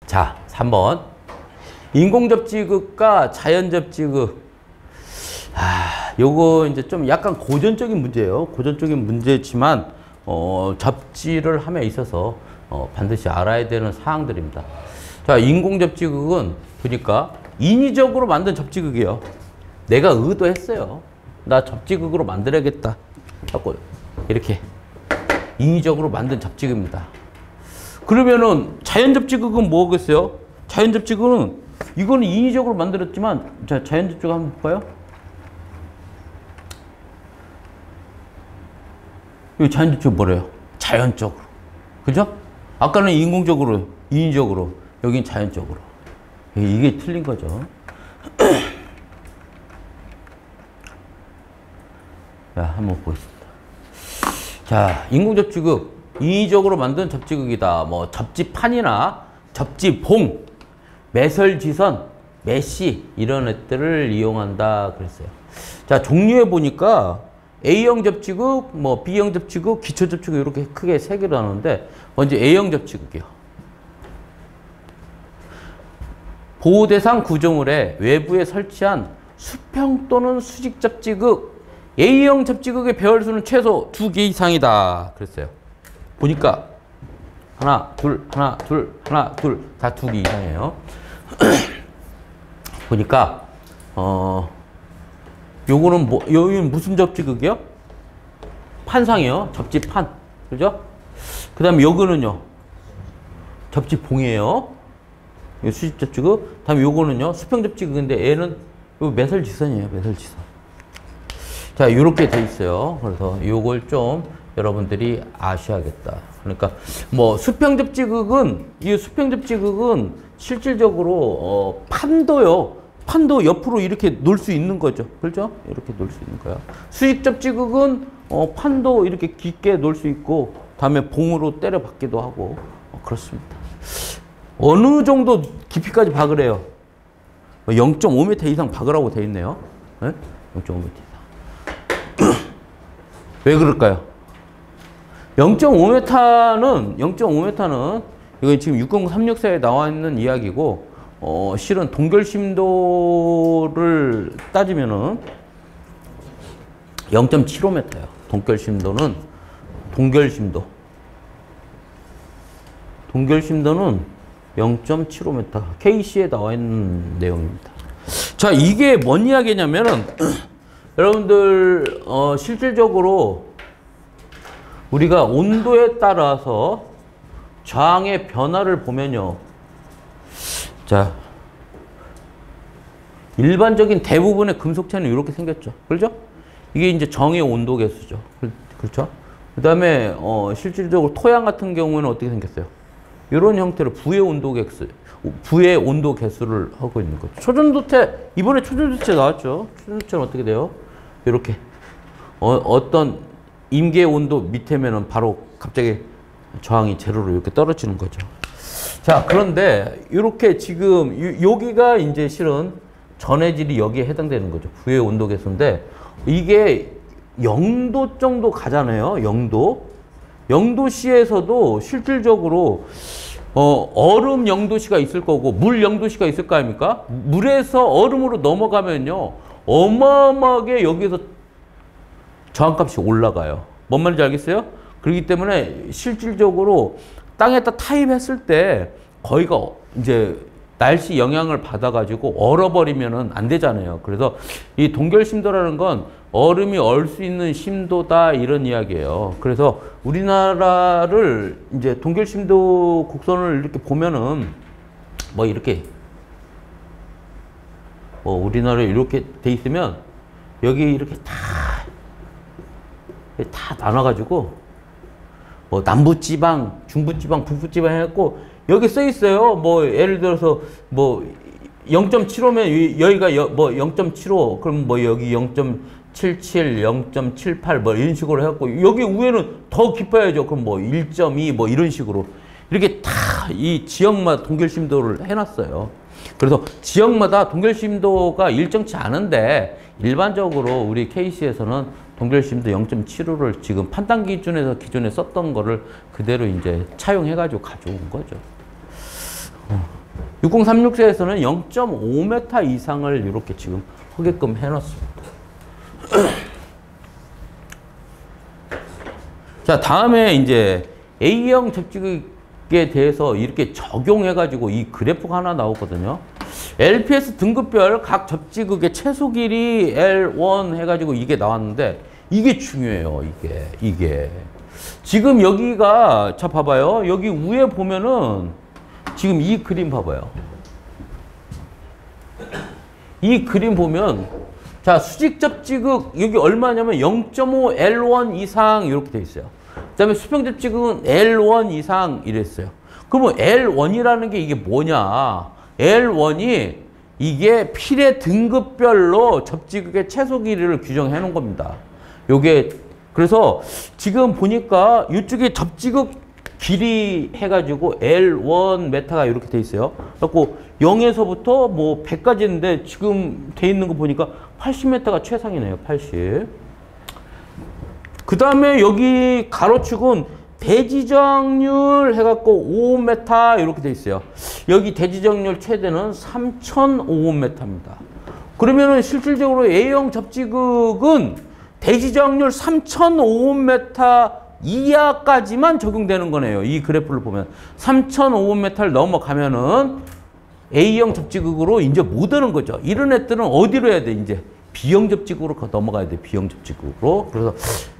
자, 3번. 인공접지극과 자연접지극. 요거 이제 좀 약간 고전적인 문제예요. 고전적인 문제지만, 접지를 함에 있어서, 반드시 알아야 되는 사항들입니다. 자, 인공접지극은 보니까 인위적으로 만든 접지극이에요. 내가 의도했어요. 나 접지극으로 만들어야겠다. 하고, 이렇게. 인위적으로 만든 접지극입니다. 그러면은 자연접지극은 뭐겠어요? 자연접지극은 이거는 인위적으로 만들었지만 자, 자연접지극 한번 볼까요? 이 자연접지극 뭐래요? 자연적으로. 그죠? 아까는 인공적으로, 인위적으로. 여긴 자연적으로. 이게 틀린 거죠. 자, 한번 보겠습니다. 자, 인공접지극. 인위적으로 만든 접지극이다. 뭐 접지판이나 접지봉, 매설지선, 메시 이런 것들을 이용한다 그랬어요. 자, 종류에 보니까 A형 접지극, 뭐 B형 접지극, 기초 접지극 이렇게 크게 세 개로 나누는데 먼저 A형 접지극이요. 보호대상 구조물의 외부에 설치한 수평 또는 수직 접지극. A형 접지극의 배열수는 최소 2개 이상이다 그랬어요. 보니까 하나, 둘, 하나, 둘, 하나, 둘 다 2개 이상이에요. 보니까 요거는 뭐 여기는 무슨 접지극이요? 판상이요. 접지판. 그죠? 그다음에 요거는요. 접지봉이에요. 요 수직 접지극. 다음에 요거는요. 수평 접지극인데 얘는 요 매설지선이에요. 매설지선. 자, 요렇게 돼 있어요. 그래서 요걸 좀 여러분들이 아셔야겠다. 그러니까 뭐 수평접지극은 이 수평접지극은 실질적으로 판도요. 판도 옆으로 이렇게 놓을 수 있는 거죠. 그렇죠? 이렇게 놓을 수 있는 거야. 수직접지극은 판도 이렇게 깊게 놓을 수 있고 다음에 봉으로 때려 박기도 하고 그렇습니다. 어느 정도 깊이까지 박을 해요? 0.5m 이상 박으라고 돼 있네요. 네? 0.5m 이상. 왜 그럴까요? 0.5m는 이거 지금 60036사에 나와 있는 이야기고 실은 동결심도를 따지면은 0.75m예요. 동결심도는 동결심도는 0.75m. KC에 나와 있는 내용입니다. 자, 이게 뭔 이야기냐면은 여러분들 실질적으로 우리가 온도에 따라서 저항의 변화를 보면요. 자, 일반적인 대부분의 금속체는 이렇게 생겼죠. 그렇죠? 이게 이제 정의 온도 개수죠. 그렇죠? 그 다음에 실질적으로 토양 같은 경우에는 어떻게 생겼어요? 이런 형태로 부의 온도 개수를 하고 있는 거죠. 초전도체, 이번에 초전도체 나왔죠. 초전도체는 어떻게 돼요? 이렇게 어떤 임계 온도 밑에면은 바로 갑자기 저항이 제로로 이렇게 떨어지는 거죠. 자, 그런데 이렇게 지금 여기가 이제 실은 전해질이 여기에 해당되는 거죠. 부의 온도 개수인데 이게 0도 정도 가잖아요. 0도. 0도씨에서도 실질적으로 얼음 0도씨가 있을 거고 물 0도씨가 있을 거 아닙니까? 물에서 얼음으로 넘어가면요. 어마어마하게 여기에서 저항값이 올라가요. 뭔 말인지 알겠어요? 그렇기 때문에 실질적으로 땅에다 타입했을 때 거기가 이제 날씨 영향을 받아가지고 얼어버리면은 안 되잖아요. 그래서 이 동결심도라는 건 얼음이 얼 수 있는 심도다 이런 이야기예요. 그래서 우리나라를 이제 동결심도 곡선을 이렇게 보면은 뭐 이렇게 우리나라에 이렇게 돼 있으면 여기 이렇게 다 나눠가지고 뭐 남부지방, 중부지방, 북부지방 해갖고 여기 써 있어요. 뭐 예를 들어서 뭐 0.75면 여기가 뭐 0.75 그럼 뭐 여기 0.77, 0.78 뭐 이런 식으로 해갖고 여기 위에는 더 깊어야죠. 그럼 뭐 1.2 뭐 이런 식으로 이렇게 다 이 지역마다 동결심도를 해놨어요. 그래서 지역마다 동결심도가 일정치 않은데 일반적으로 우리 KC에서는 동결심도 0.75를 지금 판단 기준에서 기존에 썼던 거를 그대로 이제 차용해가지고 가져온 거죠. 6036세에서는 0.5m 이상을 이렇게 지금 하게끔 해놨습니다. 자, 다음에 이제 A형 접지극에 대해서 이렇게 적용해가지고 이 그래프가 하나 나오거든요. LPS 등급별 각 접지극의 최소 길이 L1 해가지고 이게 나왔는데 이게 중요해요. 이게. 지금 여기가, 자, 봐봐요. 여기 위에 보면은 지금 이 그림 봐봐요. 이 그림 보면, 자, 수직 접지극, 여기 얼마냐면 0.5 L1 이상 이렇게 돼 있어요. 그 다음에 수평 접지극은 L1 이상 이랬어요. 그러면 L1이라는 게 이게 뭐냐? L1이 이게 필의 등급별로 접지극의 최소 길이를 규정해 놓은 겁니다. 요게, 그래서 지금 보니까 이쪽에 접지극 길이 해가지고 L1 메타가 이렇게 돼 있어요. 그래갖고 0에서부터 뭐 100까지 있는데 지금 돼 있는 거 보니까 80m가 최상이네요. 80. 그 다음에 여기 가로축은 대지정률 해갖고 5m 이렇게 돼 있어요. 여기 대지정률 최대는 3005m입니다. 그러면은 실질적으로 A형 접지극은 대지정률 3005m 이하까지만 적용되는 거네요. 이 그래프를 보면 3005m를 넘어가면은 A형 접지극으로 이제 못 오는 거죠. 이런 애들은 어디로 해야 돼? 이제 B형 접지극으로 넘어가야 돼. B형 접지극으로. 그래서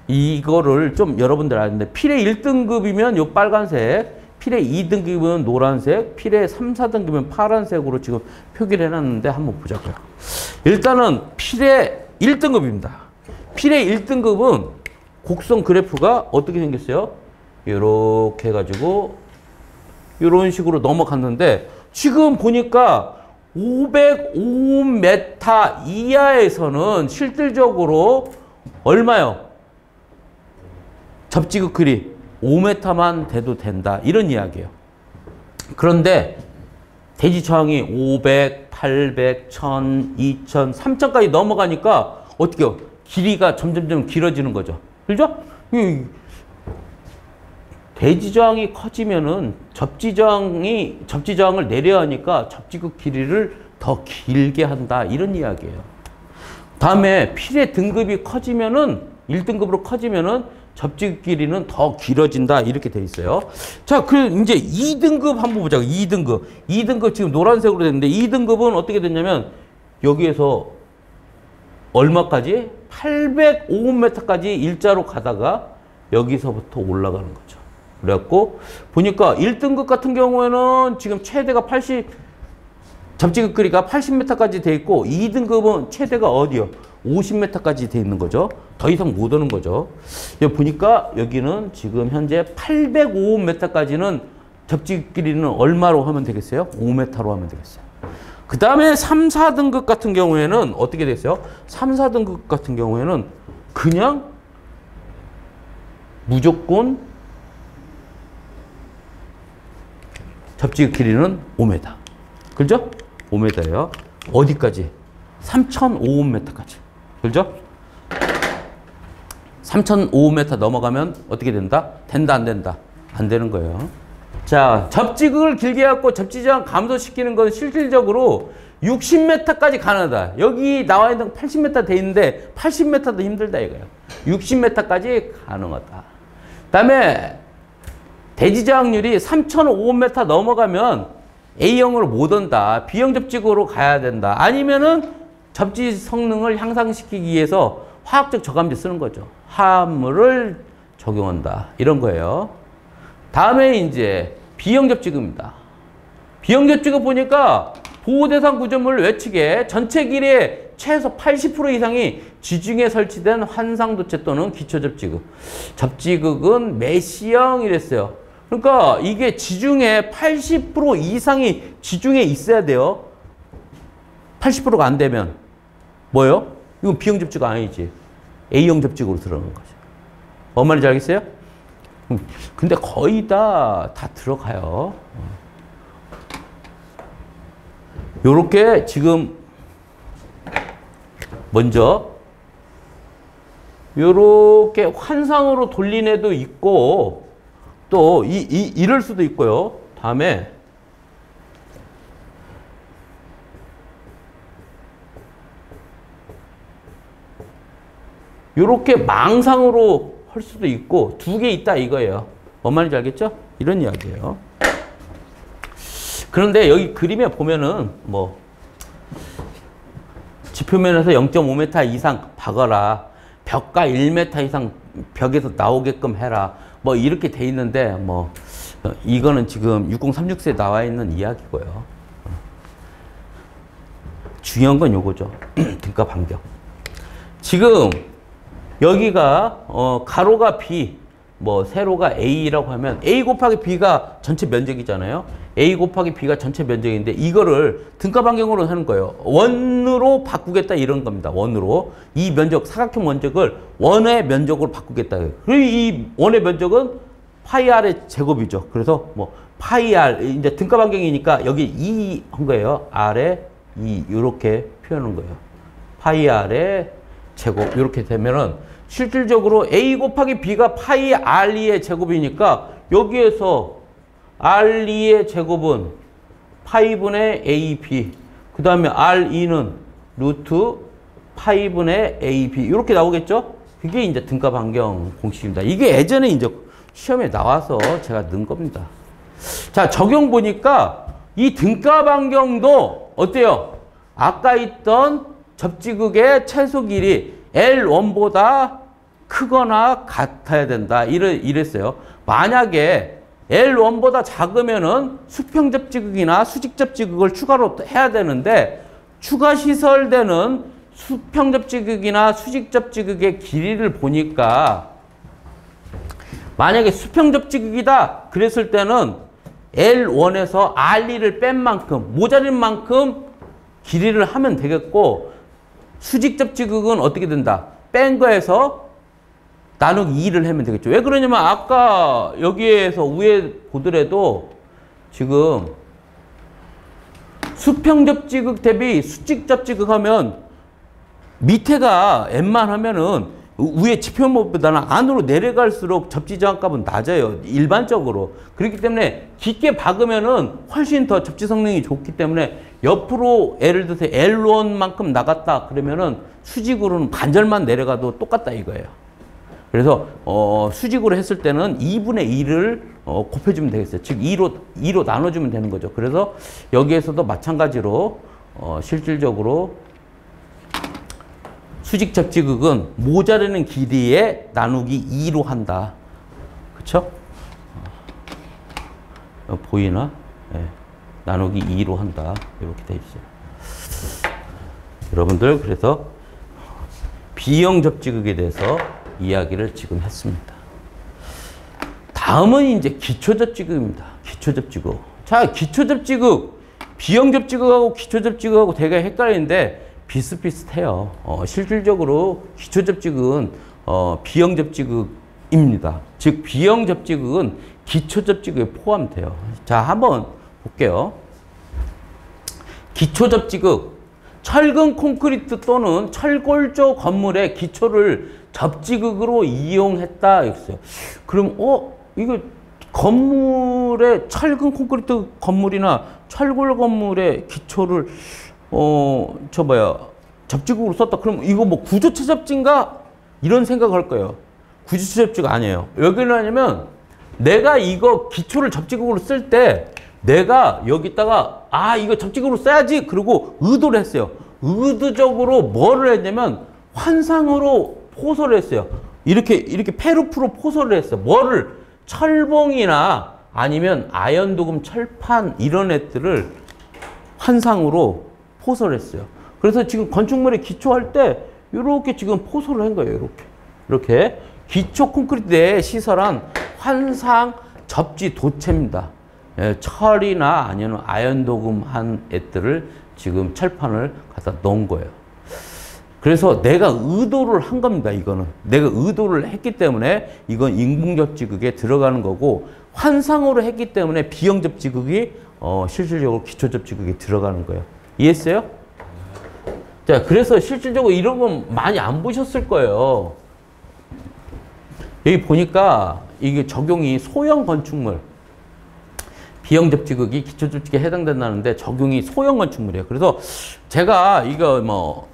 이거를 좀 여러분들 아는데 필의 1등급이면 요 빨간색, 필의 2등급이면 노란색, 필의 3, 4등급이면 파란색으로 지금 표기를 해놨는데 한번 보자고요. 일단은 필의 1등급입니다. 필의 1등급은 곡선 그래프가 어떻게 생겼어요? 이렇게 해가지고 이런 식으로 넘어갔는데 지금 보니까 505m 이하에서는 실질적으로 얼마요? 접지극 길이 5m만 돼도 된다. 이런 이야기예요. 그런데 대지 저항이 500, 800, 1000, 2000, 3000까지 넘어가니까 어떻게 해요? 길이가 점점점 길어지는 거죠. 그죠? 대지 저항이 커지면은 접지 저항을 내려야 하니까 접지극 길이를 더 길게 한다. 이런 이야기예요. 다음에 필의 등급이 커지면은 1등급으로 커지면은 접지극 길이는 더 길어진다. 이렇게 돼 있어요. 자, 그 이제 2등급 한번 보자고. 2등급. 2등급 지금 노란색으로 됐는데 2등급은 어떻게 됐냐면 여기에서 얼마까지? 805m까지 일자로 가다가 여기서부터 올라가는 거죠. 그래갖고 보니까 1등급 같은 경우에는 지금 최대가 접지극 길이가 80m까지 돼 있고 2등급은 최대가 어디요? 50m까지 돼 있는 거죠. 더 이상 못 오는 거죠. 여기 보니까 여기는 지금 현재 805m까지는 접지극 길이는 얼마로 하면 되겠어요? 5m로 하면 되겠어요. 그 다음에 3, 4등급 같은 경우에는 어떻게 됐어요? 3, 4등급 같은 경우에는 그냥 무조건 접지극 길이는 5m. 그죠? 5m예요. 어디까지? 3005m까지. 그죠? 3005m 넘어가면 어떻게 된다? 된다, 안 된다? 안 되는 거예요. 자, 접지극을 길게 해갖고 접지저항 감소시키는 건 실질적으로 60m까지 가능하다. 여기 나와 있는 80m 돼 있는데 80m도 힘들다 이거예요. 60m까지 가능하다. 그다음에 대지저항률이 3005m 넘어가면 A형으로 못 온다. B형 접지극으로 가야 된다. 아니면은 접지 성능을 향상시키기 위해서 화학적 저감제 쓰는 거죠. 화합물을 적용한다. 이런 거예요. 다음에 이제 B형 접지극입니다. B형 접지극 보니까 보호대상 구조물 외측에 전체 길이의 최소 80% 이상이 지중해 설치된 환상도체 또는 기초접지극. 접지극은 메시형이랬어요. 그러니까 이게 지중해 80% 이상이 지중해 있어야 돼요. 80%가 안 되면 뭐예요? 이건 B형 접지극 아니지. A형 접지극으로 들어가는 거죠. 뭔 말인지 알겠어요? 근데 거의 다 들어가요. 요렇게 지금 먼저 요렇게 환상으로 돌린 애도 있고 또 이럴 수도 있고요. 다음에 요렇게 망상으로 할 수도 있고 두 개 있다 이거예요. 뭔 말인지 알겠죠? 이런 이야기예요. 그런데 여기 그림에 보면은 뭐 지표면에서 0.5m 이상 박아라. 벽과 1m 이상 벽에서 나오게끔 해라. 뭐 이렇게 돼 있는데 뭐 이거는 지금 6036세에 나와 있는 이야기고요. 중요한 건 요거죠. 등가 반경. 지금 여기가 가로가 B, 뭐 세로가 A라고 하면 A 곱하기 B가 전체 면적이잖아요. A 곱하기 B가 전체 면적인데 이거를 등가 반경으로 하는 거예요. 원으로 바꾸겠다 이런 겁니다. 원으로. 이 면적, 사각형 면적을 원의 면적으로 바꾸겠다. 그리고 이 원의 면적은 파이 R의 제곱이죠. 그래서 뭐 파이 R, 이제 등가 반경이니까 여기 2 한 거예요. R에 2 이렇게 표현한 거예요. 파이 R의 제곱 이렇게 되면은 실질적으로 A 곱하기 B가 파이 R2의 제곱이니까 여기에서 R2의 제곱은 파이분의 AB 그 다음에 R2는 루트 파이분의 AB 이렇게 나오겠죠? 그게 이제 등가 반경 공식입니다. 이게 예전에 이제 시험에 나와서 제가 넣은 겁니다. 자, 적용 보니까 이 등가 반경도 어때요? 아까 있던 접지극의 최소 길이 L1보다 크거나 같아야 된다. 이랬어요. 만약에 L1보다 작으면은 수평접지극이나 수직접지극을 추가로 해야 되는데 추가 시설되는 수평접지극이나 수직접지극의 길이를 보니까 만약에 수평접지극이다 그랬을 때는 L1에서 R2를 뺀 만큼 모자린 만큼 길이를 하면 되겠고 수직접지극은 어떻게 된다? 뺀 거에서 나누기 2를 하면 되겠죠. 왜 그러냐면 아까 여기에서 위에 보더라도 지금 수평접지극 대비 수직접지극 하면 밑에가 N만 하면은 위에 지표모보다는 안으로 내려갈수록 접지저항값은 낮아요. 일반적으로. 그렇기 때문에 깊게 박으면은 훨씬 더 접지 성능이 좋기 때문에 옆으로 예를 들어서 L1만큼 나갔다 그러면은 수직으로는 반절만 내려가도 똑같다 이거예요. 그래서 수직으로 했을 때는 2분의 1을 곱해주면 되겠어요. 즉 2로 나눠주면 되는 거죠. 그래서 여기에서도 마찬가지로 실질적으로 수직 접지극은 모자라는 길이에 나누기 2로 한다. 그쵸? 보이나? 네. 나누기 2로 한다. 이렇게 돼 있어요. 여러분들 그래서 B형 접지극에 대해서 이야기를 지금 했습니다. 다음은 이제 기초 접지극입니다. 기초 접지극. 자, 기초 접지극, B형 접지극하고 기초 접지극하고 되게 헷갈리는데 비슷비슷해요. 실질적으로 기초 접지극은 B형 접지극입니다. 즉 B형 접지극은 기초 접지극에 포함돼요. 자, 한번 볼게요. 기초 접지극. 철근 콘크리트 또는 철골조 건물의 기초를 접지극으로 이용했다 했어요. 그럼 이거 건물의 철근 콘크리트 건물이나 철골 건물의 기초를 접지극으로 썼다. 그럼 이거 뭐 구조체 접지인가? 이런 생각할 거예요. 구조체 접지가 아니에요. 왜 그러냐면 내가 이거 기초를 접지극으로 쓸 때 내가 여기다가 이거 접지극으로 써야지 그리고 의도를 했어요. 의도적으로 뭐를 했냐면 환상으로 포설을 했어요. 이렇게 페루프로 포설을 했어요. 뭐를 철봉이나 아니면 아연도금 철판 이런 애들을 환상으로 포설했어요. 그래서 지금 건축물에 기초할 때 이렇게 지금 포설을 한 거예요. 이렇게 기초 콘크리트에 시설한 환상 접지 도체입니다. 철이나 아니면 아연도금 한 애들을 지금 철판을 갖다 넣은 거예요. 그래서 내가 의도를 한 겁니다. 이거는 내가 의도를 했기 때문에 이건 인공접지극에 들어가는 거고 환상으로 했기 때문에 B형접지극이 실질적으로 기초접지극에 들어가는 거예요. 이해했어요? 자, 그래서 실질적으로 이런 건 많이 안 보셨을 거예요. 여기 보니까 이게 적용이 소형 건축물 B형 접지극이 기초 접지극에 해당된다는데 적용이 소형 건축물이에요. 그래서 제가 이거 뭐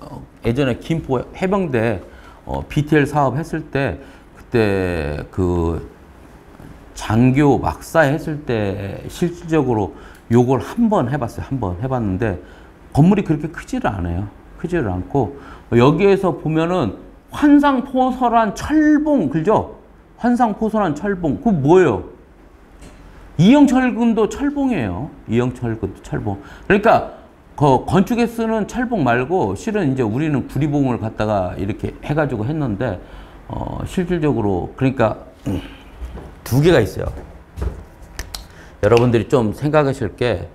예전에 김포 해병대 BTL 사업 했을 때 그때 그 장교 막사 했을 때 실질적으로 요걸 한 번 해봤어요. 한 번 해봤는데 건물이 그렇게 크지를 않아요. 크지를 않고 여기에서 보면은 환상포설한 철봉 그죠? 환상포설한 철봉 그 뭐예요? 이영철근도 철봉이에요. 이영철근도 철봉. 그러니까 그 건축에 쓰는 철봉 말고 실은 이제 우리는 구리봉을 갖다가 이렇게 해가지고 했는데 실질적으로 그러니까 두 개가 있어요. 여러분들이 좀 생각하실 게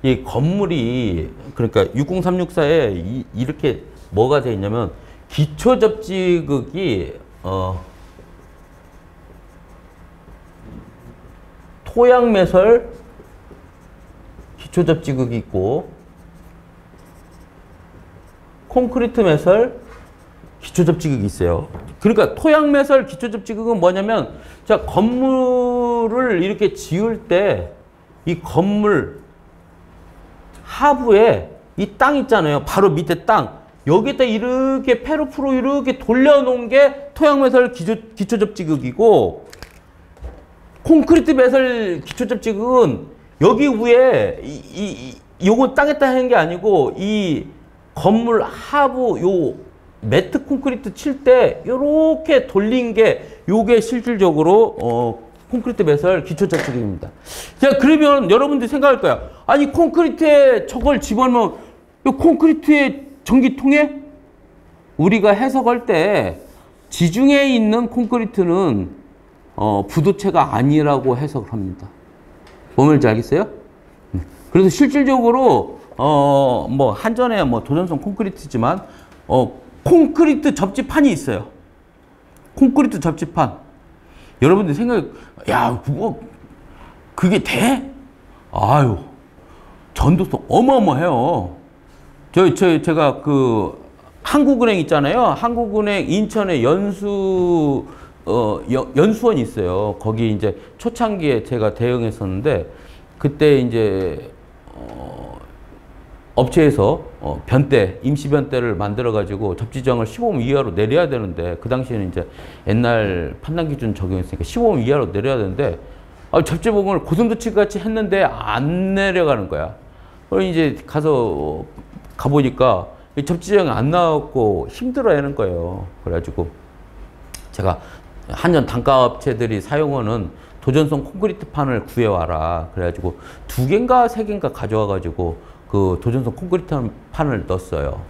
이 건물이 그러니까 60364에 이렇게 뭐가 돼 있냐면 기초 접지극이 토양 매설 기초 접지극이 있고 콘크리트 매설 기초 접지극이 있어요. 그러니까 토양 매설 기초 접지극은 뭐냐면 자 건물을 이렇게 지을 때 이 건물 하부에 이 땅 있잖아요. 바로 밑에 땅. 여기다 이렇게 페루프로 이렇게 돌려놓은 게 토양 매설 기초 접지극이고 콘크리트 매설 기초 접지극은 여기 위에 요거 땅에다 하는 게 아니고 이 건물 하부 요 매트 콘크리트 칠 때 요렇게 돌린 게 요게 실질적으로 콘크리트 매설 기초 접지극입니다. 자, 그러면 여러분들이 생각할 거야. 아니 콘크리트에 저걸 집어넣으면 요 콘크리트에 전기통에 우리가 해석할 때 지중해에 있는 콘크리트는 부도체가 아니라고 해석을 합니다. 뭔지 알겠어요? 그래서 실질적으로 뭐 한전에 뭐 도전성 콘크리트지만 콘크리트 접지판이 있어요. 콘크리트 접지판. 여러분들 생각해, 야, 그게 돼? 아유, 전도성 어마어마해요. 제가 그 한국은행 있잖아요. 한국은행 인천에 연수원이 있어요. 거기 이제 초창기에 제가 대응했었는데 그때 이제 업체에서 변대, 임시 변대를 만들어가지고 접지정을 15음 이하로 내려야 되는데 그 당시에는 이제 옛날 판단 기준 적용했으니까 15음 이하로 내려야 되는데 접지봉을 고슴도치 같이 했는데 안 내려가는 거야. 그래서 이제 가보니까 접지정이 안 나왔고 힘들어하는 거예요. 그래가지고 제가 한전 단가업체들이 사용하는 도전성 콘크리트 판을 구해와라. 그래가지고 2개인가 3개인가 가져와가지고 그 도전성 콘크리트 판을 넣었어요.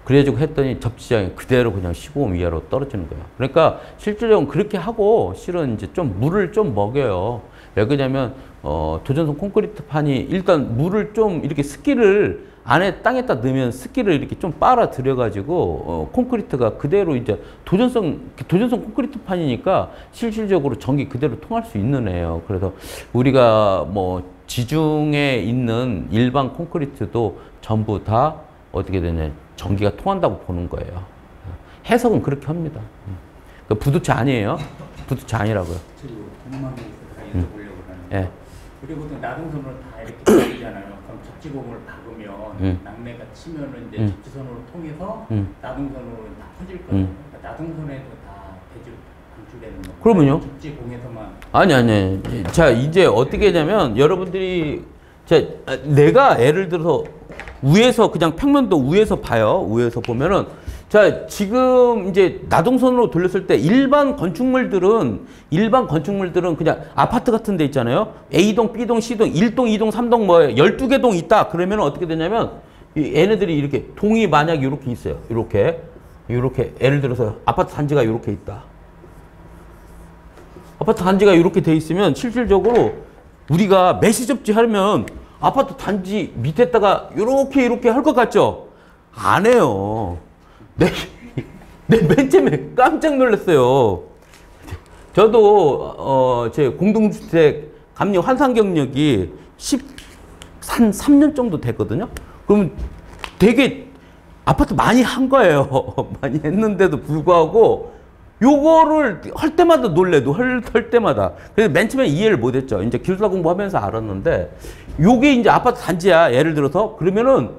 그래가지고 했더니 접지장이 그대로 그냥 15음 이하로 떨어지는 거예요. 그러니까 실질적으로 그렇게 하고 실은 이제 좀 물을 좀 먹여요. 왜 그러냐면 도전성 콘크리트 판이 일단 물을 좀 이렇게 습기를 안에 땅에다 넣으면 습기를 이렇게 좀 빨아들여 가지고 콘크리트가 그대로 이제 도전성 콘크리트 판이니까 실질적으로 전기 그대로 통할 수 있는 애예요. 그래서 우리가 뭐 지중해 있는 일반 콘크리트도 전부 다 어떻게 되냐 전기가 통한다고 보는 거예요. 해석은 그렇게 합니다. 그 부두체 아니에요. 부두체 아니라고요. 궁금한 게 있어서 여쭤보려고 그러는데 예. 그리고 낙응선으로 다 이렇게 돌리잖아요. 그럼 접지공을 박으면 낙내가 치면은 이제 접지선으로 통해서 낙응선으로 다 퍼질 거예요. 그러니까 낙응선에도 다 대지 방출되는 거예요. 그러면요? 접지공에서만 아니. 자, 이제 어떻게 하냐면 여러분들이 내가 예를 들어서 위에서 그냥 평면도 위에서 봐요. 위에서 보면은 자, 지금 이제 나동선으로 돌렸을 때 일반 건축물들은 그냥 아파트 같은 데 있잖아요. A동, B동, C동, 1동, 2동, 3동 뭐 12개 동 있다. 그러면 어떻게 되냐면 얘네들이 이렇게 동이 만약 이렇게 있어요. 이렇게 예를 들어서 아파트 단지가 이렇게 있다. 아파트 단지가 이렇게 돼 있으면 실질적으로 우리가 메시 접지 하면 아파트 단지 밑에다가 이렇게 할 것 같죠? 안 해요. 맨 처음에 깜짝 놀랐어요. 저도 제 공동주택 감리 환산 경력이 13년 정도 됐거든요. 그러면 되게 아파트 많이 한 거예요. 많이 했는데도 불구하고 요거를 할 때마다 놀래도 할 때마다. 그래서 맨 처음에 이해를 못했죠. 이제 기술사 공부하면서 알았는데 요게 이제 아파트 단지야. 예를 들어서 그러면은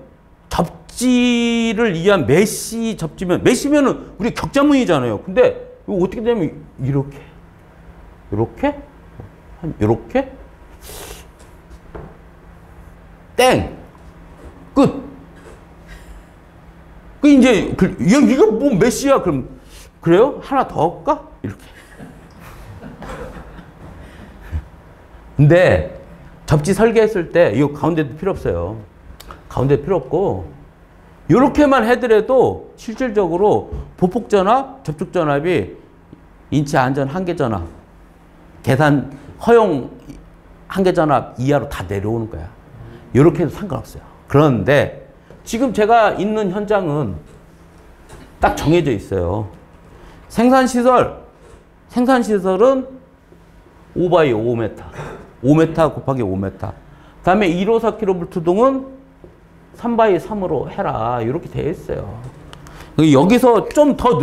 접지를 위한 메시 접지면, 메시면은 우리 격자문이잖아요. 근데 이거 어떻게 되면 이렇게, 이렇게, 이렇게, 땡, 끝. 그 이제 이거 뭐 메시야? 그럼 그래요? 하나 더 할까? 이렇게. 근데 접지 설계했을 때 이거 가운데도 필요 없어요. 가운데 필요 없고 이렇게만 해더라도 실질적으로 보폭전압, 접촉전압이 인체 안전 한계전압, 계산 허용 한계전압 이하로 다 내려오는 거야. 이렇게 해도 상관없어요. 그런데 지금 제가 있는 현장은 딱 정해져 있어요. 생산시설은 5x 5m. 5m 곱하기 5m. 그 다음에 154kV 동은 3x3으로 해라. 이렇게 되어 있어요. 여기서 좀 더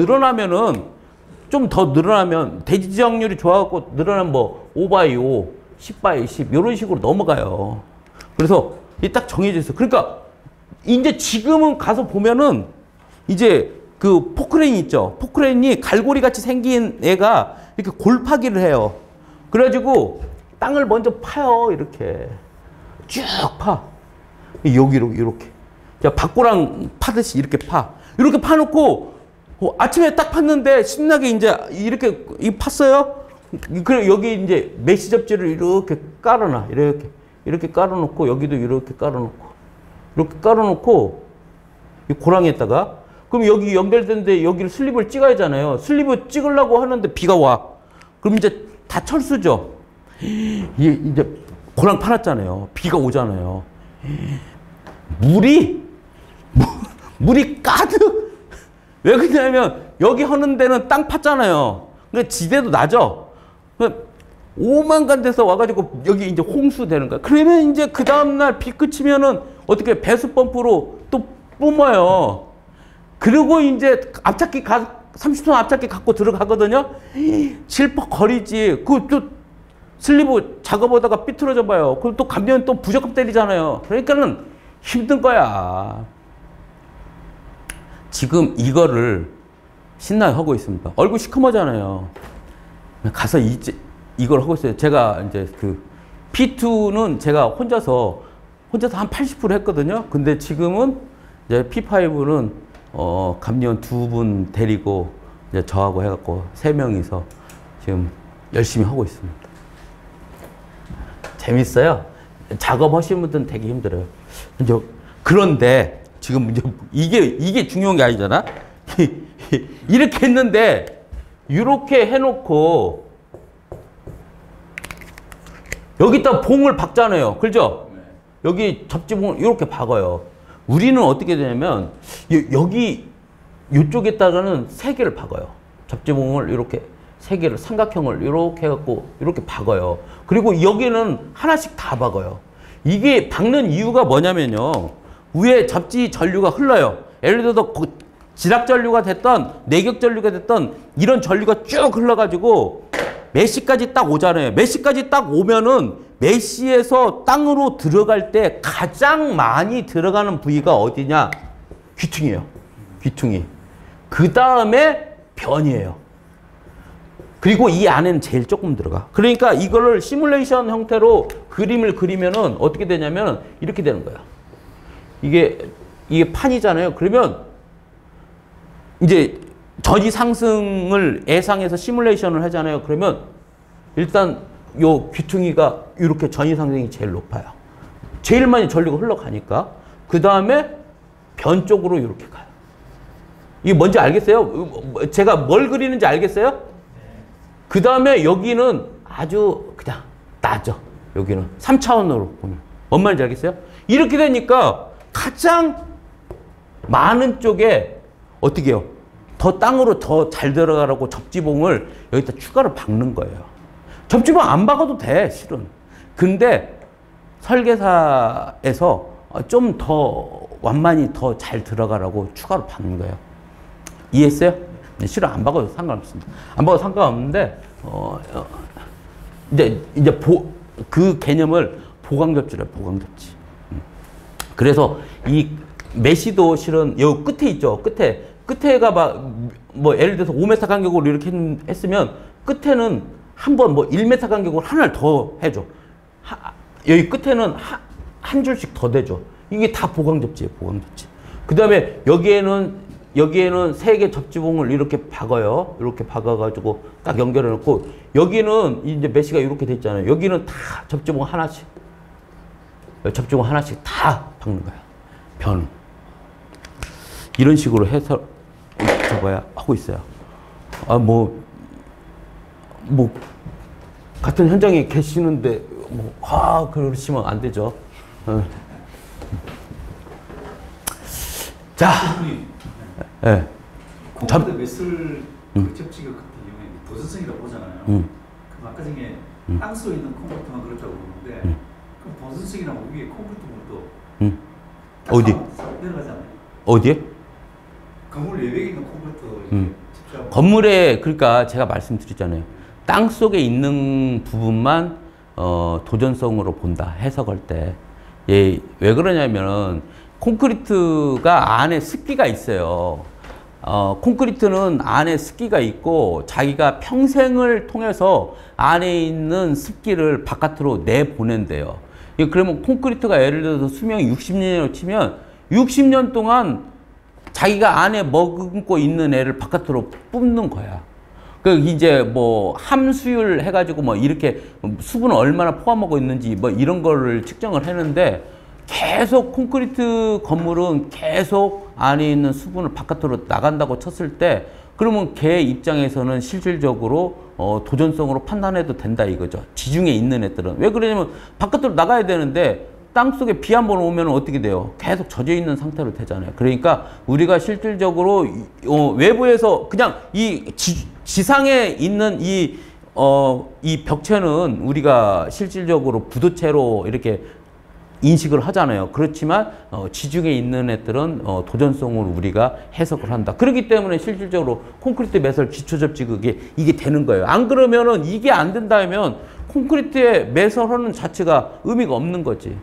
늘어나면 대지지역률이 좋아갖고 늘어나면 뭐 5x5, 10x10 이런 식으로 넘어가요. 그래서 이게 딱 정해져 있어요. 그러니까 이제 지금은 가서 보면은 이제 그 포크레인 있죠. 포크레인이 갈고리 같이 생긴 애가 이렇게 골파기를 해요. 그래가지고 땅을 먼저 파요. 이렇게 쭉 파. 여기로 이렇게. 자, 박고랑 파듯이 이렇게 파. 이렇게 파놓고 아침에 딱 팠는데 신나게 이제 이렇게 팠어요. 그래 여기 이제 메시 접지를 이렇게 깔아놔. 이렇게 깔아놓고 여기도 이렇게 깔아놓고 이렇게 깔아놓고 이 고랑에다가 그럼 여기 연결되는데 여기를 슬립을 찍어야 하잖아요. 슬립을 찍으려고 하는데 비가 와. 그럼 이제 다 철수죠. 이제 고랑 파놨잖아요. 비가 오잖아요. 물이 가득. 왜 그러냐면 여기 하는 데는 땅 팠잖아요. 근데 지대도 낮아. 5만간 데서 와가지고 여기 이제 홍수 되는 거야. 그러면 이제 그 다음날 비 그치면은 어떻게 배수 펌프로 또 뿜어요. 그리고 이제 앞차기 30톤 앞차기 갖고 들어가거든요. 질퍽거리지. 그 또 슬리브 작업하다가 삐뚤어져 봐요. 그럼 또 감면 또 부적합 때리잖아요. 그러니까는 힘든 거야. 지금 이거를 신나게 하고 있습니다. 얼굴 시커머잖아요. 가서 이걸 하고 있어요. 제가 이제 그 P2는 제가 혼자서 한 80% 했거든요. 근데 지금은 이제 P5는 감리원 2분 데리고 이제 저하고 해갖고 3명이서 지금 열심히 하고 있습니다. 재밌어요. 작업하시는 분들은 되게 힘들어요. 그런데 지금 이게 중요한 게 아니잖아. 이렇게 했는데 이렇게 해놓고 여기다 봉을 박잖아요. 그죠? 여기 접지봉을 이렇게 박아요. 우리는 어떻게 되냐면 여기 이쪽에다가는 3개를 박아요. 접지봉을 이렇게 3개를 삼각형을 이렇게 해갖고 이렇게 박아요. 그리고 여기는 하나씩 다 박아요. 이게 박는 이유가 뭐냐면요. 위에 접지 전류가 흘러요. 예를 들어서 지락 전류가 됐던 내격 전류가 됐던 이런 전류가 쭉 흘러가지고 메시까지 딱 오잖아요. 메시까지 딱 오면은 메시에서 땅으로 들어갈 때 가장 많이 들어가는 부위가 어디냐? 귀퉁이에요. 귀퉁이. 그 다음에 변이에요. 그리고 이 안에는 제일 조금 들어가. 그러니까 이거를 시뮬레이션 형태로 그림을 그리면은 어떻게 되냐면 이렇게 되는 거야. 이게 판이잖아요. 그러면 이제 전위 상승을 예상해서 시뮬레이션을 하잖아요. 그러면 일단 요 귀퉁이가 이렇게 전위 상승이 제일 높아요. 제일 많이 전류가 흘러가니까. 그 다음에 변 쪽으로 이렇게 가요. 이게 뭔지 알겠어요? 제가 뭘 그리는지 알겠어요? 그 다음에 여기는 아주 그냥 낮아. 여기는 3차원으로 보면. 뭔 말인지 알겠어요? 이렇게 되니까 가장 많은 쪽에 어떻게 해요? 더 땅으로 더 잘 들어가라고 접지봉을 여기다 추가로 박는 거예요. 접지봉 안 박아도 돼, 실은. 근데 설계사에서 좀 더 완만히 더 잘 들어가라고 추가로 박는 거예요. 이해했어요? 실은 안 박아도 상관없습니다. 안 박아도 상관없는데, 이제 그 개념을 보강접지래요, 보강접지. 그래서 메시도 실은 요 끝에 있죠. 끝에가 막 뭐 예를 들어서 5m 간격으로 이렇게 했으면 끝에는 한 번 뭐 1m 간격으로 하나를 더 해줘. 여기 끝에는 한 줄씩 더 대줘. 이게 다 보강접지예요. 보강접지. 그 다음에 여기에는 3개 접지봉을 이렇게 박아요. 이렇게 박아가지고 딱 연결해 놓고 여기는 이제 메시가 이렇게 돼 있잖아요. 여기는 다 접지봉 하나씩 다 박는 거야. 변. 이런 식으로 해서 하고 있어요. 같은 현장에 계시는데 그러시면 안 되죠. 자, 예. 콘크리트 매슬 접지력 같은 경우에 도전성이라고 보잖아요. 그럼 아까 전에 땅속에 있는 콘크리트만 그렇다고 보는데 그럼 도전성이랑 위에 콘크리트 물도 어디? 내려가잖아요. 어디에? 건물 외벽에 있는 콘크리트 건물에 그러니까 제가 말씀드렸잖아요. 땅 속에 있는 부분만 도전성으로 본다. 해석할 때. 예, 왜 그러냐면은 콘크리트가 안에 습기가 있어요. 콘크리트는 안에 습기가 있고 자기가 평생을 통해서 안에 있는 습기를 바깥으로 내보낸대요. 그러면 콘크리트가 예를 들어서 수명이 60년이라고 치면 60년 동안 자기가 안에 머금고 있는 애를 바깥으로 뿜는 거야. 그 이제 뭐 함수율 해가지고 뭐 이렇게 수분을 얼마나 포함하고 있는지 뭐 이런 거를 측정을 했는데 계속 콘크리트 건물은 계속 안에 있는 수분을 바깥으로 나간다고 쳤을 때 그러면 걔 입장에서는 실질적으로 도전성으로 판단해도 된다 이거죠. 지중해 있는 애들은. 왜 그러냐면 바깥으로 나가야 되는데 땅속에 비 한 번 오면 어떻게 돼요? 계속 젖어 있는 상태로 되잖아요. 그러니까 우리가 실질적으로 외부에서 그냥 이 지상에 있는 이 벽체는 우리가 실질적으로 부도체로 이렇게 인식을 하잖아요. 그렇지만 지중해 있는 애들은 도전성으로 우리가 해석을 한다. 그렇기 때문에 실질적으로 콘크리트 매설 기초접지극이 이게 되는 거예요. 안 그러면은 이게 안 된다면 콘크리트에 매설하는 자체가 의미가 없는 거지.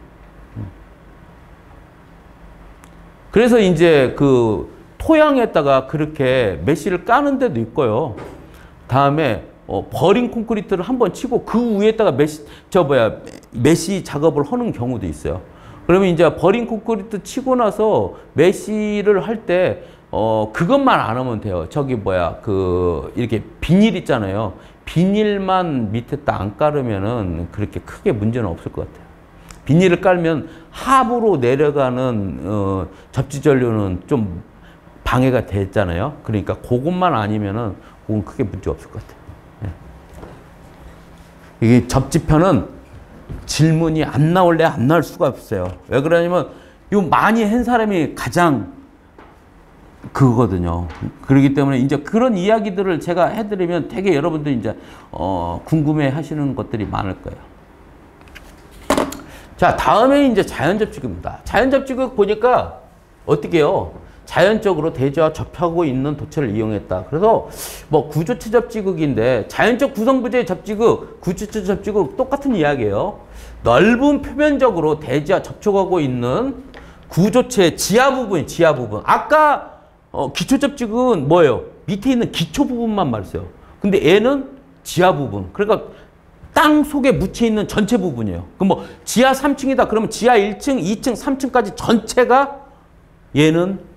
그래서 이제 그 토양에다가 그렇게 메시를 까는 데도 있고요. 다음에 버린 콘크리트를 한번 치고 그 위에다가 메시 작업을 하는 경우도 있어요. 그러면 이제 버린 콘크리트 치고 나서 메시를 할 때 그것만 안 하면 돼요. 이렇게 비닐 있잖아요. 비닐만 밑에 딱 안 깔으면은 그렇게 크게 문제는 없을 것 같아요. 비닐을 깔면 하부로 내려가는 접지전류는 좀 방해가 됐잖아요. 그러니까 그것만 아니면은 그건 크게 문제 없을 것 같아요. 이게 접지편은 질문이 안 나올래 안 나올 수가 없어요. 왜 그러냐면 요 많이 한 사람이 가장 그거거든요. 그렇기 때문에 이제 그런 이야기들을 제가 해드리면 되게 여러분들이 이제 궁금해 하시는 것들이 많을 거예요. 자, 다음에 이제 자연접지극입니다. 자연접지극 보니까 어떻게 해요? 자연적으로 대지와 접하고 있는 도체를 이용했다. 그래서 뭐 구조체 접지극인데 자연적 구성부재의 접지극, 구조체 접지극 똑같은 이야기예요. 넓은 표면적으로 대지와 접촉하고 있는 구조체 지하 부분. 아까 기초 접지극은 뭐예요? 밑에 있는 기초 부분만 말했어요. 근데 얘는 지하 부분. 그러니까 땅 속에 묻혀 있는 전체 부분이에요. 그럼 뭐 지하 3층이다. 그러면 지하 1층, 2층, 3층까지 전체가 얘는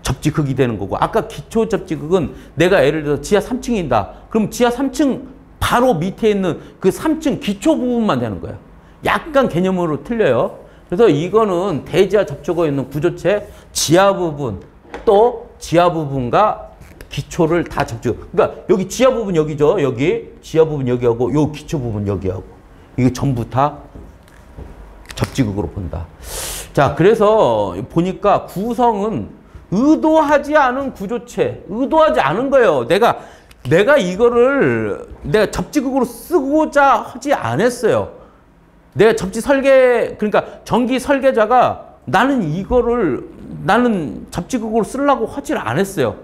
접지극이 되는 거고, 아까 기초 접지극은 내가 예를 들어서 지하 3층이다. 그럼 지하 3층 바로 밑에 있는 그 3층 기초 부분만 되는 거예요. 약간 개념으로 틀려요. 그래서 이거는 대지와 접촉하고 있는 구조체 지하 부분, 또 지하 부분과 기초를 다 접지극. 그러니까 여기 지하 부분 여기죠. 여기 지하 부분 여기하고 요 기초 부분 여기하고 이게 전부 다 접지극으로 본다. 자, 그래서 보니까 구성은 의도하지 않은 구조체, 의도하지 않은 거예요. 내가 이거를 내가 접지극으로 쓰고자 하지 않았어요. 내가 접지 설계, 그러니까 전기 설계자가 나는 접지극으로 쓰려고 하질 않았어요.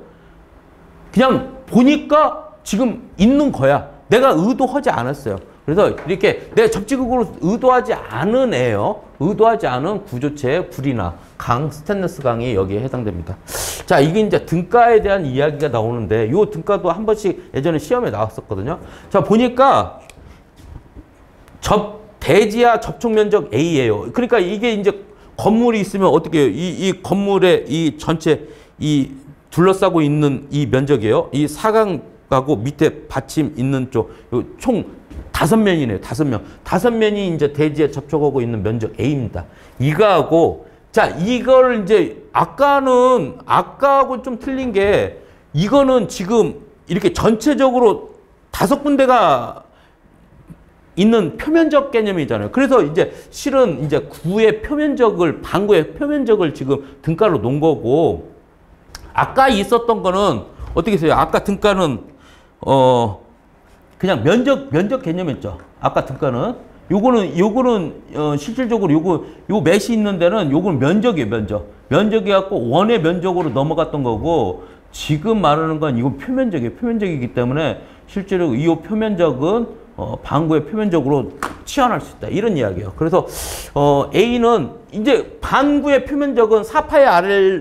그냥 보니까 지금 있는 거야. 내가 의도하지 않았어요. 그래서 이렇게 내 접지극으로 의도하지 않은 애요. 의도하지 않은 구조체의 구리나 강, 스테인리스 강이 여기에 해당됩니다. 자, 이게 이제 등가에 대한 이야기가 나오는데 요 등가도 한 번씩 예전에 시험에 나왔었거든요. 자, 보니까 대지하 접촉 면적 A예요. 그러니까 이게 이제 건물이 있으면 어떻게 해요? 이 건물의 이 전체 이 둘러싸고 있는 이 면적이에요. 이 사각하고 밑에 받침 있는 쪽 총 5면이네요. 5면. 5면이 이제 대지에 접촉하고 있는 면적 A입니다. 이거하고 자, 이걸 이제 아까하고 좀 틀린 게 이거는 지금 이렇게 전체적으로 5군데가 있는 표면적 개념이잖아요. 그래서 이제 실은 이제 구의 표면적을, 방구의 표면적을 지금 등가로 놓은 거고, 아까 있었던 거는 어떻게 했어요? 아까 등가는 그냥 면적 개념이었죠. 아까 등가는 요거는 실질적으로 요 맷이 있는 데는 요거는 면적이에요. 면적이 갖고 원의 면적으로 넘어갔던 거고, 지금 말하는 건 이건 표면적이에요. 표면적이기 때문에 실제로 이 표면적은 방구의 표면적으로 치환할 수 있다. 이런 이야기예요. 그래서 A는 이제 방구의 표면적은 4파의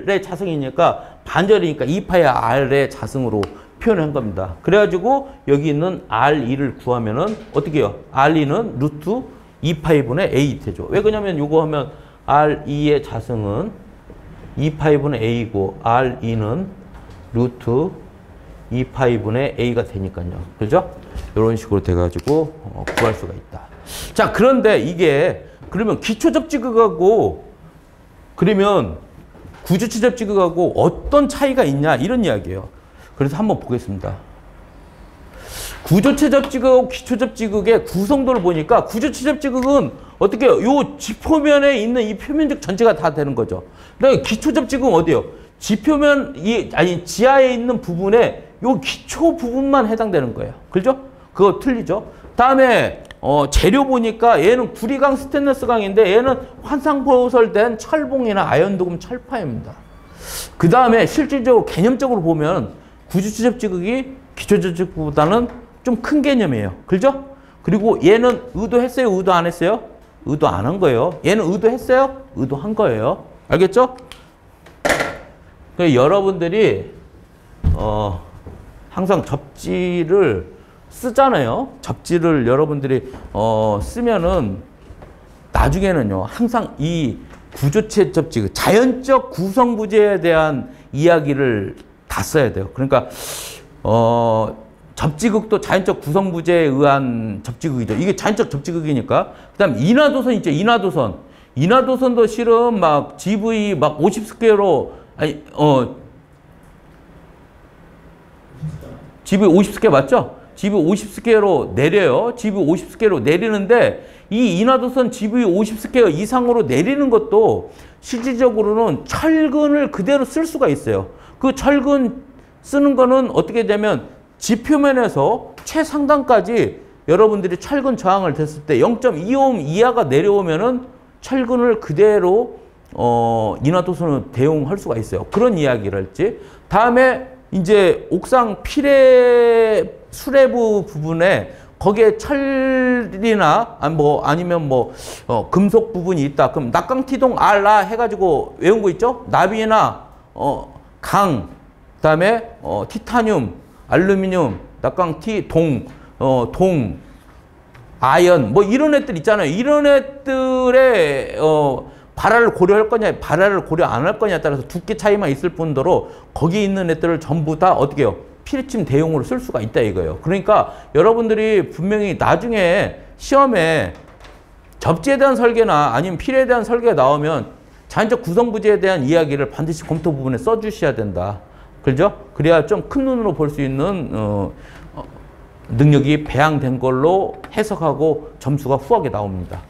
R의 자승이니까 반절이니까 2파의 R의 자승으로 표현한 겁니다. 그래가지고 여기 있는 R2를 구하면은 어떻게 해요? R2는 루트 2파이분의 A 되죠. 왜 그러냐면 요거 하면 R2의 자승은 2파이분의 A고 R2는 루트 2파이분의 A가 되니까요. 그죠? 이런 식으로 돼가지고 구할 수가 있다. 자, 그런데 이게 그러면 기초접지극하고 그러면 구조체 접지극하고 어떤 차이가 있냐 이런 이야기예요. 그래서 한번 보겠습니다. 구조체 접지극하고 기초 접지극의 구성도를 보니까 구조체 접지극은 어떻게 해요? 요 지표면에 있는 이 표면적 전체가 다 되는 거죠. 그다음에 기초 접지극은 어디예요? 지표면 지하에 있는 부분에 요 기초 부분만 해당되는 거예요. 그죠? 그거 틀리죠? 다음에 재료 보니까 얘는 구리강 스테인리스 강인데 얘는 환상보설된 철봉이나 아연도금 철파입니다. 그 다음에 실질적으로 개념적으로 보면 구조체 접지극이 기초 접지극보다는 좀 큰 개념이에요. 그죠? 그리고 얘는 의도했어요? 의도 안 했어요? 의도 안 한 거예요. 얘는 의도했어요? 의도한 거예요. 알겠죠? 여러분들이 항상 접지를 쓰잖아요. 접지를 여러분들이 쓰면은 나중에는요. 항상 이 구조체 접지, 자연적 구성부재에 대한 이야기를 다 써야 돼요. 그러니까 접지극도 자연적 구성부재에 의한 접지극이죠. 이게 자연적 접지극이니까. 그다음 인하도선 있죠. 인하도선도 실은 막 GV 막 50스퀘어로 GV 50스퀘어 맞죠? GV 50스퀘어로 내려요. GV 50스퀘어로 내리는데 이 인하도선 GV 50스퀘어 이상으로 내리는 것도 실질적으로는 철근을 그대로 쓸 수가 있어요. 그 철근 쓰는 거는 어떻게 되면 지표면에서 최상단까지 여러분들이 철근 저항을 됐을 때 0.25옴 이하가 내려오면은 철근을 그대로 인하도선을 대용할 수가 있어요. 그런 이야기를 할지. 다음에 이제 옥상 피레 수레부 부분에 거기에 철이나 아니면 금속 부분이 있다. 그럼 낙강티동 R라 해가지고 외운 거 있죠? 나비나 강, 그다음에 티타늄, 알루미늄, 낙강티, 동, 아연 이런 애들 있잖아요. 이런 애들의 발화를 고려할 거냐, 발화를 고려 안 할 거냐에 따라서 두께 차이만 있을 뿐더러 거기 있는 애들을 전부 다 어떻게 해요? 피레침 대용으로 쓸 수가 있다 이거예요. 그러니까 여러분들이 분명히 나중에 시험에 접지에 대한 설계나 아니면 피레에 대한 설계가 나오면 자연적 구성부재에 대한 이야기를 반드시 검토 부분에 써주셔야 된다. 그죠? 그래야 좀 큰 눈으로 볼 수 있는 능력이 배양된 걸로 해석하고 점수가 후하게 나옵니다.